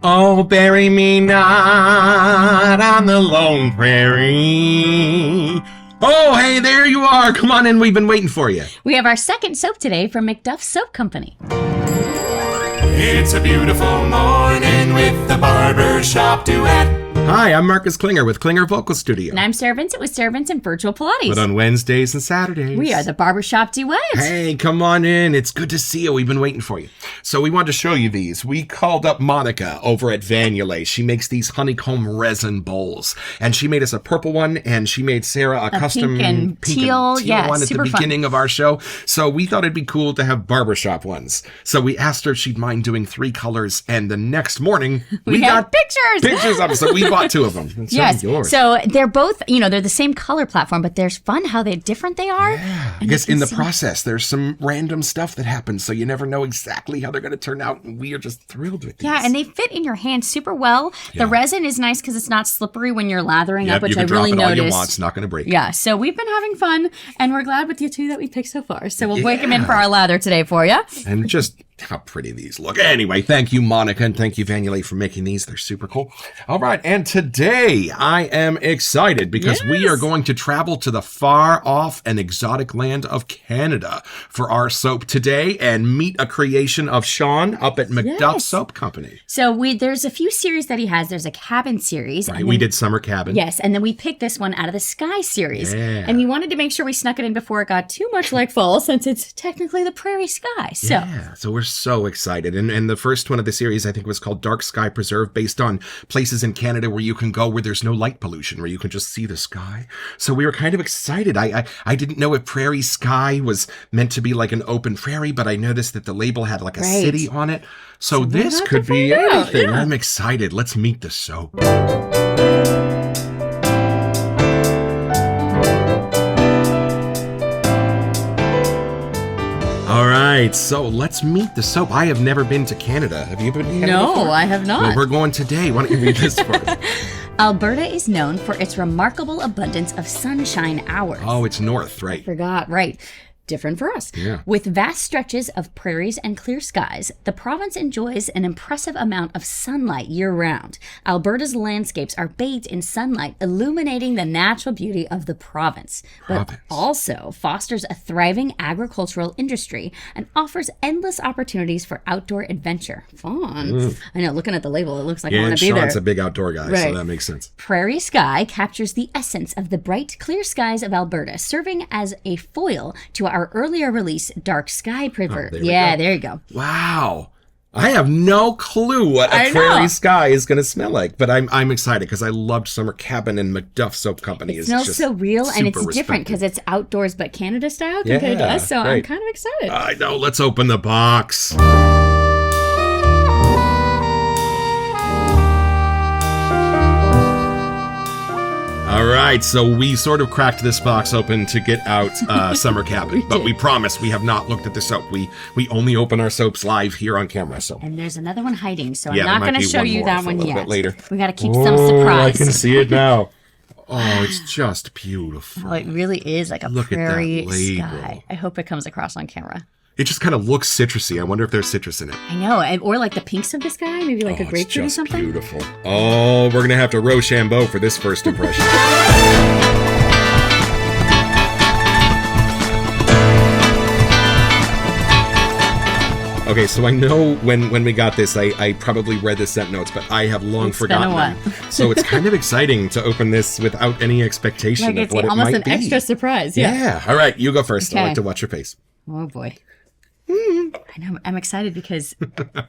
Oh, bury me not on the lone prairie. Oh, hey, there you are. Come on in. We've been waiting for you. We have our second soap today from MacDuff Soap Company. It's a beautiful morning with the Barbershop Duet. Hi, I'm Marcus Klinger with Klinger Vocal Studio. And I'm Sarah Vincent with Sarah Vincent Virtual Pilates. But on Wednesdays and Saturdays. We are the Barbershop Duet. Hey, come on in. It's good to see you. We've been waiting for you. So we wanted to show you these. We called up Monica over at Vanulay. She makes these honeycomb resin bowls. And she made us a purple one, and she made Sarah a custom pink and teal one at the super beginning of our show. So we thought it'd be cool to have barbershop ones. So we asked her if she'd mind doing 3 colors, and the next morning we got pictures. Pictures of them. So we bought 2 of them. And yes. yours. So they're both, they're the same color platform, but there's fun how different they are. Yeah. I guess in the process, there's some random stuff that happens, so you never know exactly how they're going to turn out, and we are just thrilled with these. Yeah, and they fit in your hand super well. Yeah. The resin is nice because it's not slippery when you're lathering up, which I really noticed. All you want. It's not going to break. Yeah, so we've been having fun, and we're glad with the 2 that we picked so far. So we'll break them in for our lather today for you. And just how pretty these look. Anyway, thank you, Monica, and thank you, Vanulay, for making these. They're super cool. All right, and today I am excited because we are going to travel to the far-off and exotic land of Canada for our soap today and meet a creation of Sean up at MacDuff Soap Company. So there's a few series that he has. There's a cabin series. Right, we did Summer Cabin. Yes, and then we picked this one out of the Sky series. Yeah. And we wanted to make sure we snuck it in before it got too much like fall, since it's technically the Prairie Sky. So we're so excited. And the first one of the series, I think, was called Dark Sky Preserve, based on places in Canada where you can go where there's no light pollution, where you can just see the sky. So we were kind of excited. I didn't know if Prairie Sky was meant to be like an open prairie, but I noticed that the label had like a city on it. So this could be anything. I'm excited. Let's meet the soap. All right, so let's meet the soap. I have never been to Canada. Have you been to Canada before? I have not. Well, we're going today. Why don't you read this for us? Alberta is known for its remarkable abundance of sunshine hours. Oh, it's north, right? Forgot, right. Different for us. Yeah. With vast stretches of prairies and clear skies, the province enjoys an impressive amount of sunlight year-round. Alberta's landscapes are bathed in sunlight, illuminating the natural beauty of the province, but also fosters a thriving agricultural industry and offers endless opportunities for outdoor adventure. Fun. I know, looking at the label, it looks like I want to be there. Sean's a big outdoor guy, so that makes sense. Prairie Sky captures the essence of the bright, clear skies of Alberta, serving as a foil to our earlier release, Dark Sky Preserve. There you go. Wow. I have no clue what a Prairie Sky is going to smell like, but I'm excited because I loved Summer Cabin, and MacDuff Soap Company. It smells so real, and it's different because it's outdoors but Canada style compared to us, so I'm kind of excited. I know. Let's open the box. All right, so we sort of cracked this box open to get out Summer Cabin, but we promise we have not looked at the soap. We only open our soaps live here on camera. So. And there's another one hiding, so I'm not going to show you that one yet. Bit later. We got to keep some surprise. I can see it now. Oh, it's just beautiful. Oh, it really is like a prairie sky. I hope it comes across on camera. It just kind of looks citrusy. I wonder if there's citrus in it. I know. Or like the pinks of the sky. Maybe like a grapefruit or something. Beautiful. Oh, we're going to have to Rochambeau for this first impression. Okay, so I know when we got this, I probably read the scent notes, but I have long forgotten them. So it's kind of exciknow to open this without any expectation of what it might be. Almost an extra surprise. Yeah. All right, you go first. Okay. I like to watch your face. Oh, boy. I know. I'm excited because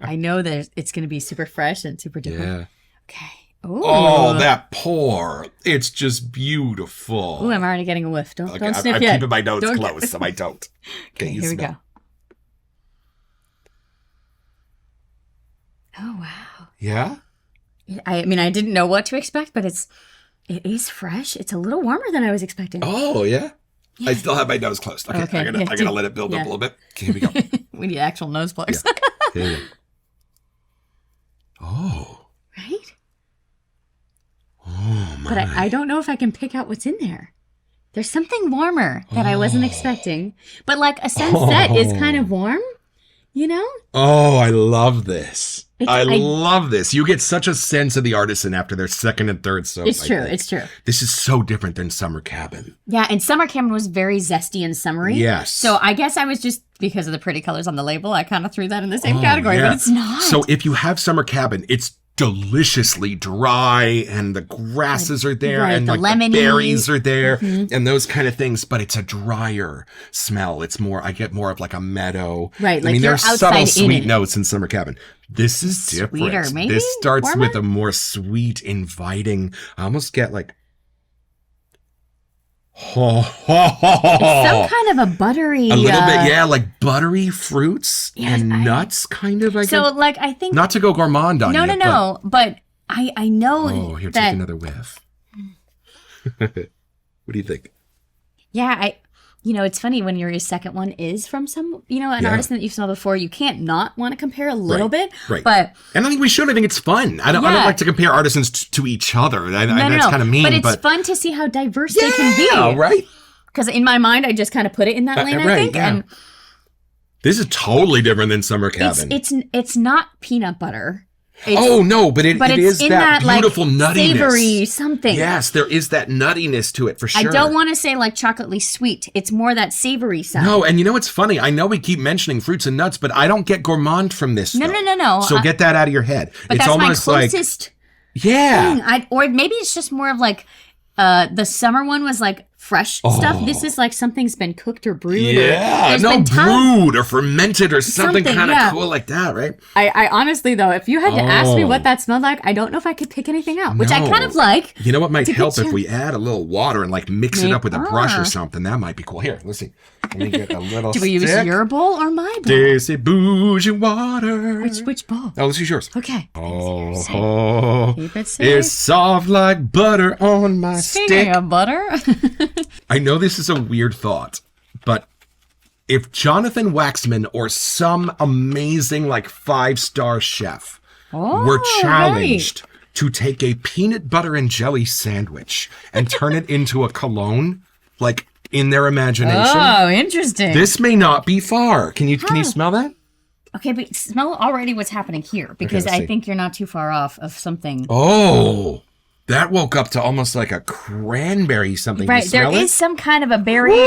I know that it's going to be super fresh and super different. Yeah. Okay. Ooh. Oh, that pour. It's just beautiful. Oh, I'm already getting a whiff. Don't sniff I'm yet. keeping my nose closed so I don't. Okay, here we go. Oh, wow. Yeah? I mean, I didn't know what to expect, but it is fresh. It's a little warmer than I was expecting. Oh, yeah? I still have my nose closed. Okay. I gotta let it build up a little bit. Okay, here we go. We need actual nose plugs. Yeah. Here we go. Oh. Right? Oh, my. But I don't know if I can pick out what's in there. There's something warmer that I wasn't expecting. But like a sunset is kind of warm, you know? Oh, I love this. I love this. You get such a sense of the artisan after their second and third soap. It's true. It's true. This is so different than Summer Cabin. Yeah, and Summer Cabin was very zesty and summery. Yes. So I guess I was just, because of the pretty colors on the label, I kind of threw that in the same category, but it's not. So if you have Summer Cabin, it's deliciously dry and the grasses are there and the like the berries are there Mm-hmm. and those kind of things, but it's a drier smell. It's more, I get more of like a meadow. Right, I like mean, you're there's outside subtle in sweet it. notes in Summer Cabin. This is different. Sweeter, maybe? This starts Warmer? with a more sweet, inviting, I almost get like, Some kind of a buttery. a little bit, yeah, like buttery fruits and nuts, kind of. I So, guess. like, I think. Not to go gourmand on you. No. But I know Oh, here, that. take another whiff. What do you think? Yeah, it's funny when your second one is from some, an Yeah. artisan that you've smelled before. You can't not want to compare a little bit. Right. But. And I think we should. I think it's fun. I don't Yeah. like to compare artisans to each other. That's No. kind of mean. But it's fun to see how diverse they can be. Yeah, right? Because in my mind, I just kind of put it in that lane, I right, think. yeah. And This is totally different than Summer Cabin. it's not peanut butter. No, but it it's is in that that beautiful like, nuttiness. savory something. Yes, there is that nuttiness to it for sure. I don't want to say like chocolately sweet. It's more that savory side. No, and you know what's funny? I know we keep mentioning fruits and nuts, but I don't get gourmand from this. No. So get that out of your head. But It's that's my almost like closest yeah. thing. Or maybe it's just more of like the summer one was like fresh stuff. This is like something's been cooked or brewed. Yeah, brewed or fermented or something kind of cool like that, right? I honestly though, if you had to ask me what that smelled like, I don't know if I could pick anything out, which I No. kind of like. You know what might to help get if we add a little water and like mix it up with a brush or Ah. something? That might be cool. Here, let's see. Let me get a little Do we use stick. your bowl or my bowl? Desi bougie water. Which bowl? Oh, let's use yours. Okay. Oh, Keep it safe. it's soft like butter on my Speaking stick. of butter. I know this is a weird thought, but if Jonathan Waxman or some amazing like 5-star chef were challenged to take a peanut butter and jelly sandwich and turn it into a cologne, like in their imagination, Oh, interesting. this may not be far. Can you smell that? Okay, but smell already what's happening here because let's I see. think you're not too far off of something. Oh, that woke up to almost like a cranberry something. Right, You there smell it? is some kind of a berry,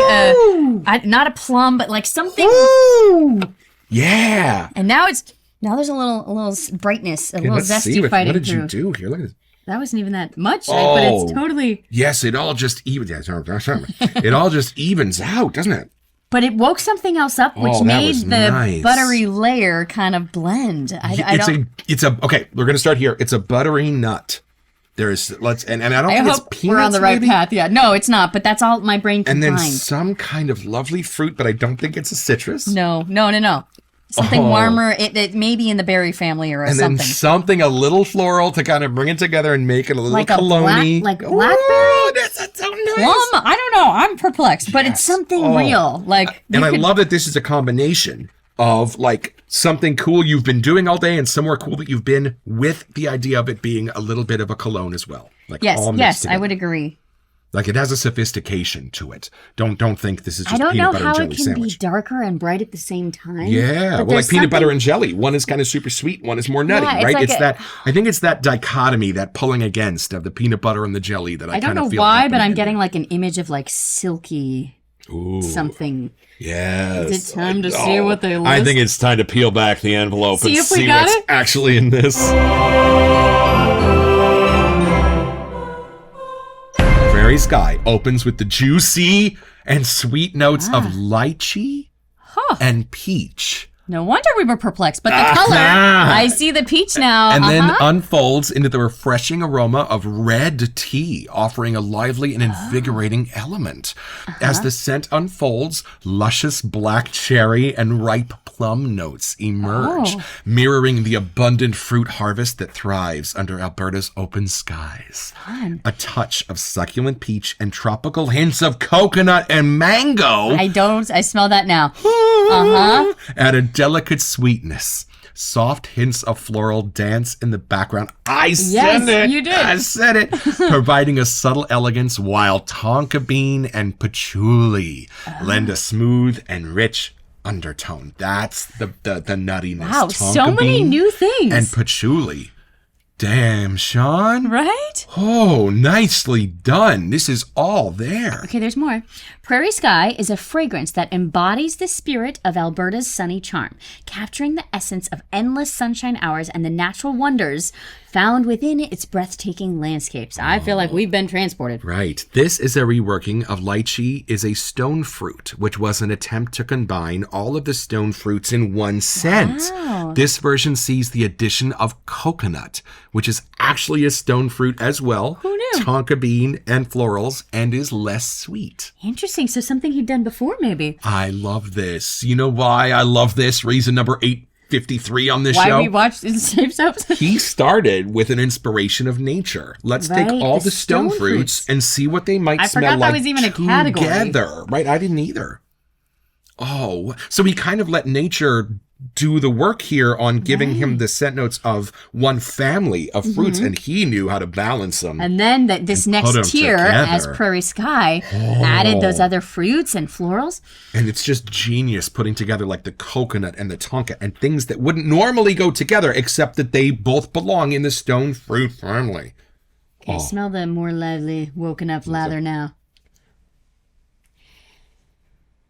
not a plum, but like something. Ooh, yeah. And now there's a little brightness, a Okay, little let's see zesty fighting what did through. you do here? Look at this. That wasn't even that much, right? But it's Oh. totally. Yes, it all just evens. It all just evens out, doesn't it? But it woke something else up, which Oh, that made was the nice. buttery layer kind of blend. I don't. It's a okay. We're gonna start here. It's a buttery nut. There's and I don't I think hope it's we're on peanuts, the right maybe? path. Yeah, no, it's not. But that's all my brain can And then find. some kind of lovely fruit, but I don't think it's a citrus. No. Something Oh. warmer. It may be in the berry family or And something. then something a little floral to kind of bring it together and make it a little Like a cologne-y. blackberry? Oh, that's so nice. Plum? I don't know. I'm perplexed, but it's Yes. something Oh. real. Like, And you I could- love that this is a combination of like something cool you've been doing all day and somewhere cool that you've been with the idea of it being a little bit of a cologne as well. Like all mixed Yes, I together. would agree. Like it has a sophistication to it. Don't think this is just I don't peanut know butter how and it jelly can sandwich. be darker and bright at the same time. Yeah, but well, like there's peanut butter something- and jelly. One is kind of super sweet, one is more nutty, Yeah, it's right? like It's a- that. I think it's that dichotomy, that pulling against of the peanut butter and the jelly that I I don't kind of know feel. why, but happening I'm in getting there. like an image of like silky Ooh, something. yes. Is it time to see what they I list? think it's time to peel back the envelope See and if we see got what's it? actually in this. Prairie Sky opens with the juicy and sweet notes of lychee and peach. No wonder we were perplexed. But the color, I see the peach now. And then unfolds into the refreshing aroma of red tea, offering a lively and invigorating element. As the scent unfolds, luscious black cherry and ripe plum notes emerge, mirroring the abundant fruit harvest that thrives under Alberta's open skies. A touch of succulent peach and tropical hints of coconut and mango I smell that now. add a delicate sweetness. Soft hints of floral dance in the background. I said Yes, it. you did. I said it. Providing a subtle elegance while tonka bean and patchouli lend a smooth and rich undertone. That's the nuttiness. Wow, so Tonka many bean new things. and patchouli. Damn, Sean. Right? Oh, nicely done. This is all there. Okay, there's more. Prairie Sky is a fragrance that embodies the spirit of Alberta's sunny charm, capturing the essence of endless sunshine hours and the natural wonders found within its breathtaking landscapes. I feel like we've been transported. Right. This is a reworking of lychee is a stone fruit, which was an attempt to combine all of the stone fruits in one scent. Wow. This version sees the addition of coconut, which is actually a stone fruit as well. Who knew? Tonka bean and florals, and is less sweet. Interesting. So something he'd done before, maybe. I love this. You know why I love this? Reason number 853 on this show. Why we watched the same soaps? He started with an inspiration of nature. Let's take Right, all the the stone stone fruits fruits. and see what they might I smell forgot that like was even a category. together. Right? I didn't either. Oh, so he kind of let nature do the work here on giving him the scent notes of one family of fruits, and he knew how to balance them. And then this put 'em next tier, as together. Prairie Sky, added those other fruits and florals. And it's just genius putting together like the coconut and the tonka and things that wouldn't normally go together, except that they both belong in the stone fruit family. Okay, smell the more lively, woken up lather now.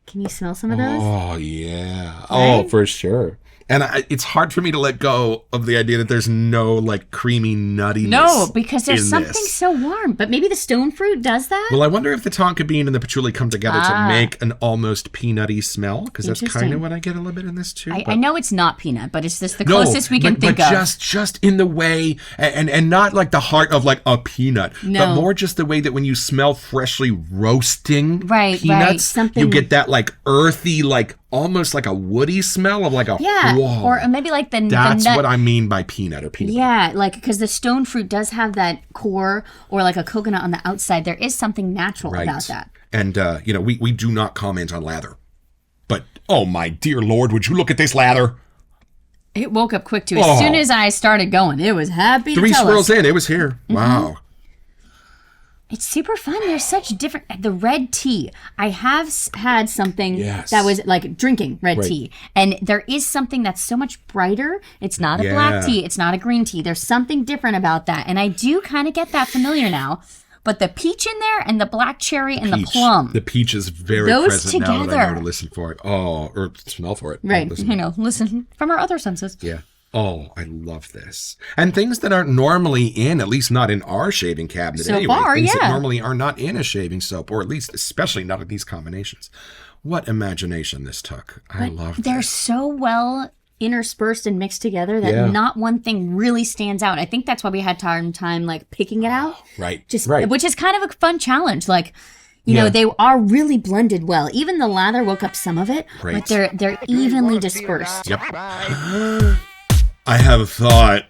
Can you smell some of those? Oh, yeah. Oh, Right? for sure. And it's hard for me to let go of the idea that there's no like creamy nuttiness. No, because there's in something this. so warm. But maybe the stone fruit does that? Well, I wonder if the tonka bean and the patchouli come together to Ah. make an almost peanutty smell, because that's kind Interesting. of what I get a little bit in this too. I but- know it's not peanut, but it's just the No, closest we can but think of. just in the way, and not like the heart of like a peanut, but No. more just the way that when you smell freshly roasting Right, peanuts, something- you get that like earthy, like almost like a woody smell of like a Yeah, whoa. or maybe like the That's nut. what I mean by peanut or peanut. Yeah, like because the stone fruit does have that core or like a coconut on the outside. There is something natural Right. about that. And we do not comment on lather, but oh my dear Lord, would you look at this lather? It woke up quick too. As Oh. soon as I started going, it was happy to 3 tell swirls us. in, it was here. Wow. It's super fun. There's such different. The red tea. I have had something Yes. that was like drinking red Right. tea, and there is something that's so much brighter. It's not a black Yeah. tea. It's not a green tea. There's something different about that, and I do kind of get that familiar now. But the peach in there, and the black cherry, and the Peach. plum. The peach is very Those present now that I know together. to listen for it. Oh, or smell for it. Right. Listen. Listen from our other senses. Yeah. Oh, I love this. And things that aren't normally in, at least not in our shaving cabinet So anyway. far, things that yeah. normally are not in a shaving soap, or at least especially not in these combinations. What imagination this took. I love They're this. so well interspersed and mixed together that Yeah. not one thing really stands out. I think that's why we had time like picking it out. Right. Just right. which is kind of a fun challenge. Like, you Yeah. know, they are really blended well. Even the lather woke up some of it, Right. but they're evenly dispersed. Yep. I have a thought.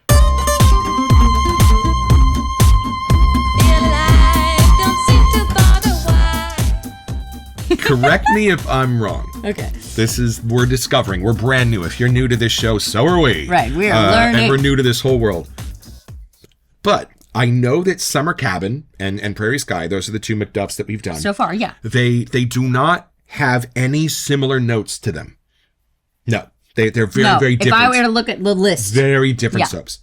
Correct me if I'm wrong. Okay. We're discovering. We're brand new. If you're new to this show, so are we. Right, we are learning. And we're new to this whole world. But I know that Summer Cabin and Prairie Sky, those are the two MacDuffs that we've done. So far, yeah. They do not have any similar notes to them. No. They're very, No, very if different. I were to look at the list, Very different Yeah. soaps.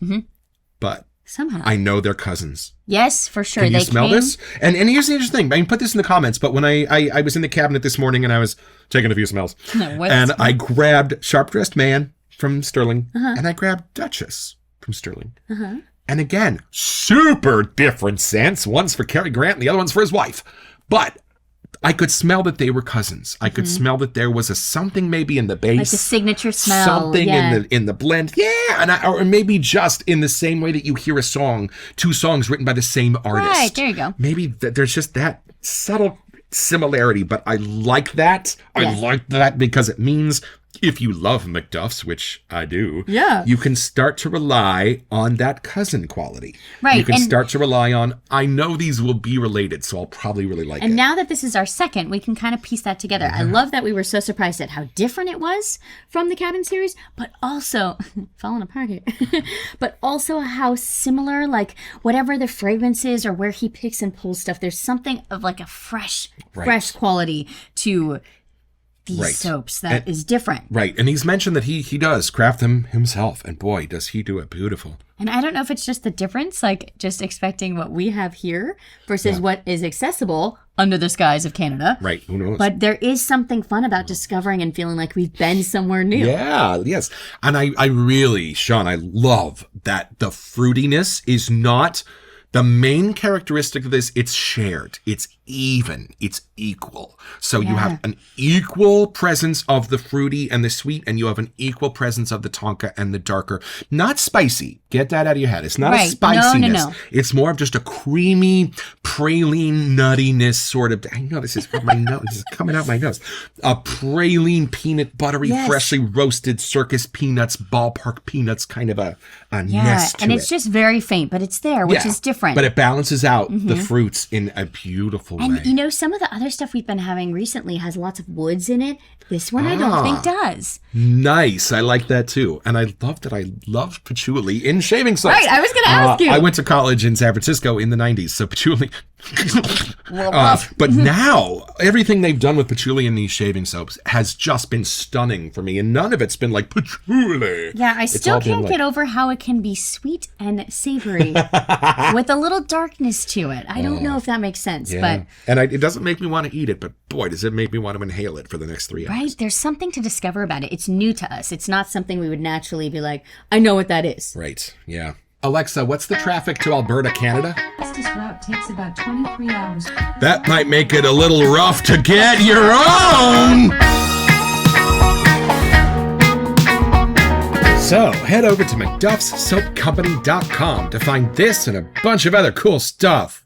But somehow. I know they're cousins. Yes, for sure. Can you They smell came, this? And here's the interesting thing. I can put this in the comments, but when I was in the cabinet this morning and I was taking a few smells, What's- and I grabbed Sharp Dressed Man from Sterling, and I grabbed Duchess from Sterling. And again, super different scents. One's for Cary Grant and the other one's for his wife. But I could smell that they were cousins. I could smell that there was something maybe in the base. like the signature smell. Something yeah. in the blend, yeah, or maybe just in the same way that you hear a song, two songs written by the same artist. Right, there you go. Maybe there's just that subtle similarity, but I like that. I Yeah. like that because it means if you love MacDuffs, which I do, Yeah. you can start to rely on that cousin quality. Right, You can and- start to rely on, I know these will be related, so I'll probably really like And it. now that this is our second, we can kind of piece that together. I love that we were so surprised at how different it was from the Cabin series, but also falling apart here. But also how similar, like whatever the fragrance is or where he picks and pulls stuff, there's something of like a fresh Right. quality to these soaps that is different. Right. And he's mentioned that he does craft them himself. And boy, does he do it beautiful. And I don't know if it's just the difference, like just expecting what we have here versus what is accessible under the skies of Canada. Right. Who knows? But there is something fun about discovering and feeling like we've been somewhere new. Yeah, yes. And I really, Sean, I love that the fruitiness is not the main characteristic of this. It's shared. It's even. It's equal. So you have an equal presence of the fruity and the sweet, and you have an equal presence of the tonka and the darker. Not spicy. Get that out of your head. It's not a spiciness. No. It's more of just a creamy, praline nuttiness sort of. I know this is from my nose. This is coming out my nose. A praline, peanut buttery, freshly roasted circus peanuts, ballpark peanuts, kind of a nest to and it. it's just very faint, but it's there, which is different. But it balances out the fruits in a beautiful way. And you know, some of the other stuff we've been having recently has lots of woods in it. This one I don't think does. Nice. I like that too. And I love patchouli in shaving soaps. Right, I was going to ask you. I went to college in San Francisco in the 90s, so patchouli. But now, everything they've done with patchouli in these shaving soaps has just been stunning for me. And none of it's been like patchouli. Yeah, I still can't get over how it can be sweet and savory with a little darkness to it. I don't know if that makes sense. But and it doesn't make me want to eat it, but boy, does it make me want to inhale it for the next 3 hours. Right, there's something to discover about it. It's new to us. It's not something we would naturally be like, I know what that is. Right, yeah. Alexa, what's the traffic to Alberta, Canada? Fastest route takes about 23 hours. That might make it a little rough to get your own! So, head over to MacDuffsSoapCompany.com to find this and a bunch of other cool stuff.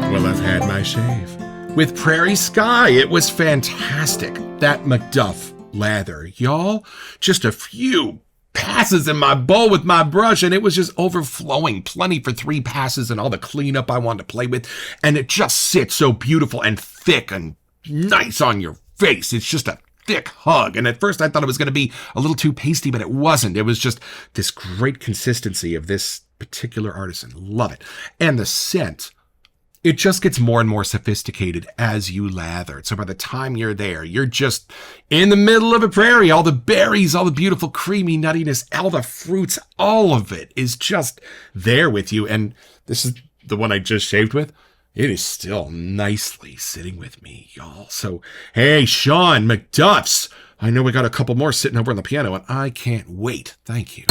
Well, I've had my shave. With Prairie Sky, it was fantastic. That MacDuff lather, y'all. Just a few passes in my bowl with my brush, and it was just overflowing. Plenty for 3 passes and all the cleanup I wanted to play with. And it just sits so beautiful and thick and nice on your face. It's just a thick hug. And at first I thought it was going to be a little too pasty, but it wasn't. It was just this great consistency of this particular artisan. Love it. And the scent, it just gets more and more sophisticated as you lather. So by the time you're there, you're just in the middle of a prairie. All the berries, all the beautiful creamy nuttiness, all the fruits, all of it is just there with you. And this is the one I just shaved with. It is still nicely sitting with me, y'all. So, hey, Sean, MacDuff's. I know we got a couple more sitting over on the piano, and I can't wait. Thank you.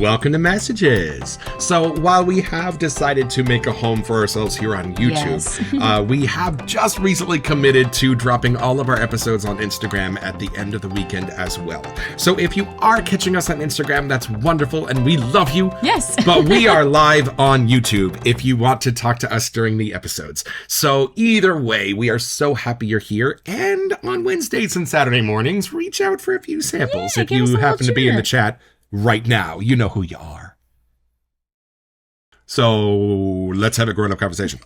Welcome to Messages. So while we have decided to make a home for ourselves here on YouTube, we have just recently committed to dropping all of our episodes on Instagram at the end of the weekend as well. So if you are catching us on Instagram, that's wonderful and we love you. Yes. But we are live on YouTube if you want to talk to us during the episodes. So either way, we are so happy you're here. And on Wednesdays and Saturday mornings, reach out for a few samples if you happen to be in the chat right now. You know who you are. So let's have a grown-up conversation.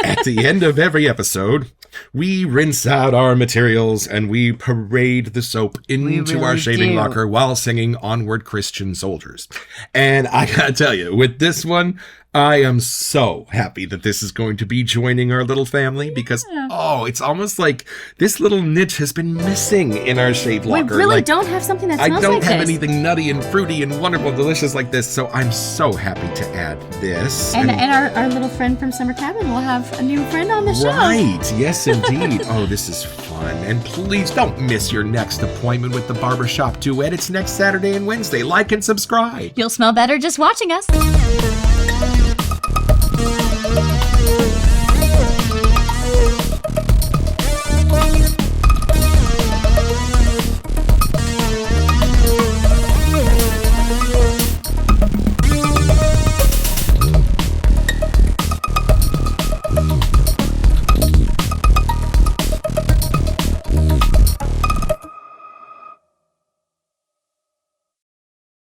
At the end of every episode, we rinse out our materials and we parade the soap into our shaving locker while singing Onward Christian Soldiers. And I gotta tell you, with this one, I am so happy that this is going to be joining our little family because, it's almost like this little niche has been missing in our shave locker. We really don't have something that smells like this. I don't have anything nutty and fruity and wonderful, delicious like this, so I'm so happy to add this. And our little friend from Summer Cabin will have a new friend on the show. Right, yes indeed. Oh, this is fun. And please don't miss your next appointment with the Barbershop Duet. It's next Saturday and Wednesday. Like and subscribe. You'll smell better just watching us.